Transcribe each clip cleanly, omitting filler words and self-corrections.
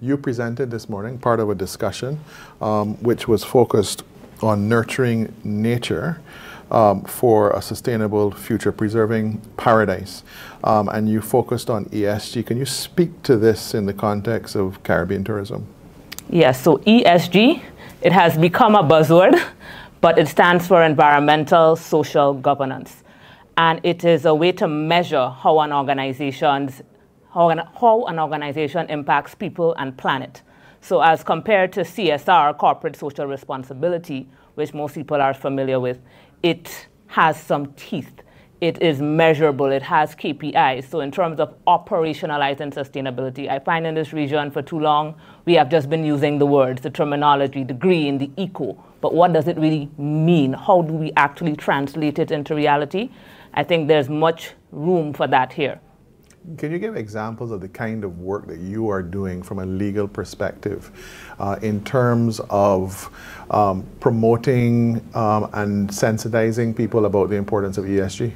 you presented this morning, part of a discussion which was focused on nurturing nature for a sustainable future preserving paradise. And you focused on ESG. Can you speak to this in the context of Caribbean tourism? Yes, so ESG, it has become a buzzword, but it stands for environmental social governance. And it is a way to measure how an organization impacts people and planet. So as compared to CSR, corporate social responsibility, which most people are familiar with, it has some teeth. It is measurable, it has KPIs. So in terms of operationalizing sustainability, I find in this region for too long, we have just been using the words, the terminology, the green, the eco, but what does it really mean? How do we actually translate it into reality? I think there's much room for that here. Can you give examples of the kind of work that you are doing from a legal perspective in terms of promoting and sensitizing people about the importance of ESG?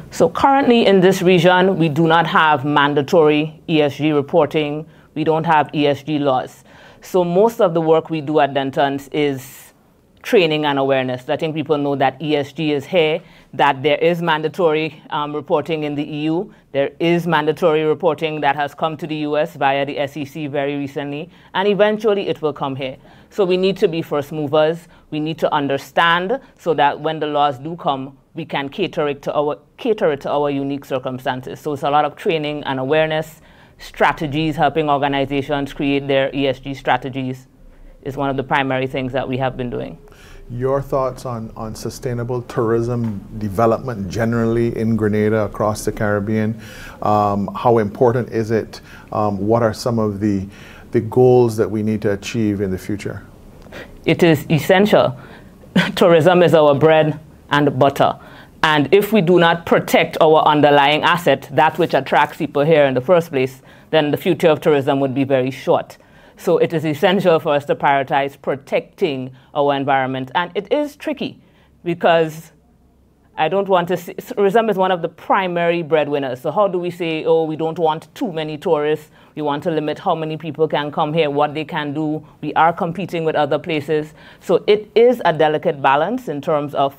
So currently in this region, we do not have mandatory ESG reporting. We don't have ESG laws. So most of the work we do at Dentons is training and awareness, letting people know that ESG is here, that there is mandatory reporting in the EU. There is mandatory reporting that has come to the US via the SEC very recently, and eventually it will come here. So we need to be first movers. We need to understand so that when the laws do come, we can cater it to our unique circumstances. So it's a lot of training and awareness, strategies, helping organizations create their ESG strategies is one of the primary things that we have been doing. Your thoughts on sustainable tourism development generally in Grenada, across the Caribbean? How important is it? What are some of the goals that we need to achieve in the future? It is essential. Tourism is our bread and butter. And if we do not protect our underlying asset, that which attracts people here in the first place, then the future of tourism would be very short. So it is essential for us to prioritize protecting our environment. And it is tricky because I don't want to see, tourism is one of the primary breadwinners. So how do we say, oh, we don't want too many tourists. We want to limit how many people can come here, what they can do. We are competing with other places. So it is a delicate balance in terms of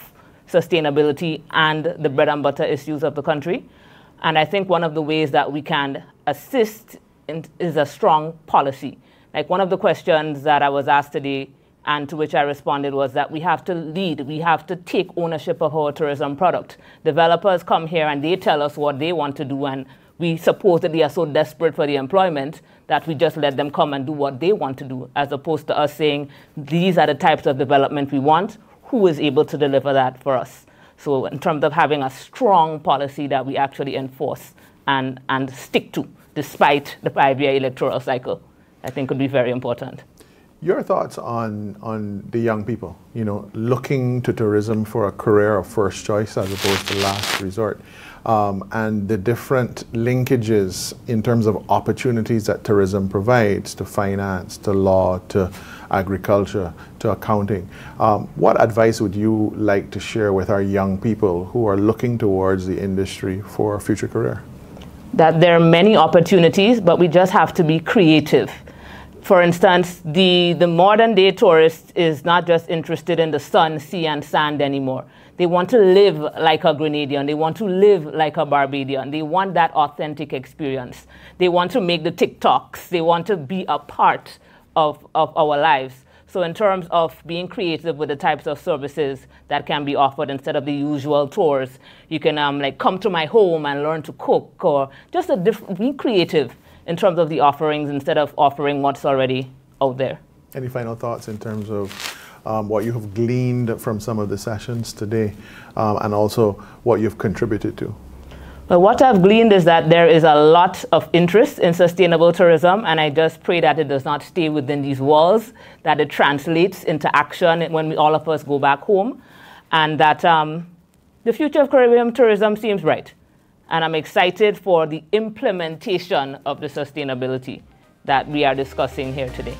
sustainability and the bread and butter issues of the country. And I think one of the ways that we can assist is a strong policy. Like one of the questions that I was asked today and to which I responded was that we have to lead, we have to take ownership of our tourism product. Developers come here and they tell us what they want to do, and we supposedly are so desperate for the employment that we just let them come and do what they want to do, as opposed to us saying, these are the types of development we want, who is able to deliver that for us? So in terms of having a strong policy that we actually enforce and stick to, despite the 5-year electoral cycle, I think would be very important. Your thoughts on the young people, you know, looking to tourism for a career of first choice as opposed to last resort, and the different linkages in terms of opportunities that tourism provides to finance, to law, to agriculture, to accounting. What advice would you like to share with our young people who are looking towards the industry for a future career? That there are many opportunities, but we just have to be creative. For instance, the modern day tourist is not just interested in the sun, sea, and sand anymore. They want to live like a Grenadian. They want to live like a Barbadian. They want that authentic experience. They want to make the TikToks. They want to be a part of our lives. So in terms of being creative with the types of services that can be offered instead of the usual tours, you can like come to my home and learn to cook, or just be creative in terms of the offerings instead of offering what's already out there. Any final thoughts in terms of what you have gleaned from some of the sessions today, and also what you've contributed to? Well, what I've gleaned is that there is a lot of interest in sustainable tourism, and I just pray that it does not stay within these walls, that it translates into action when all of us go back home, and that the future of Caribbean tourism seems bright. And I'm excited for the implementation of the sustainability that we are discussing here today.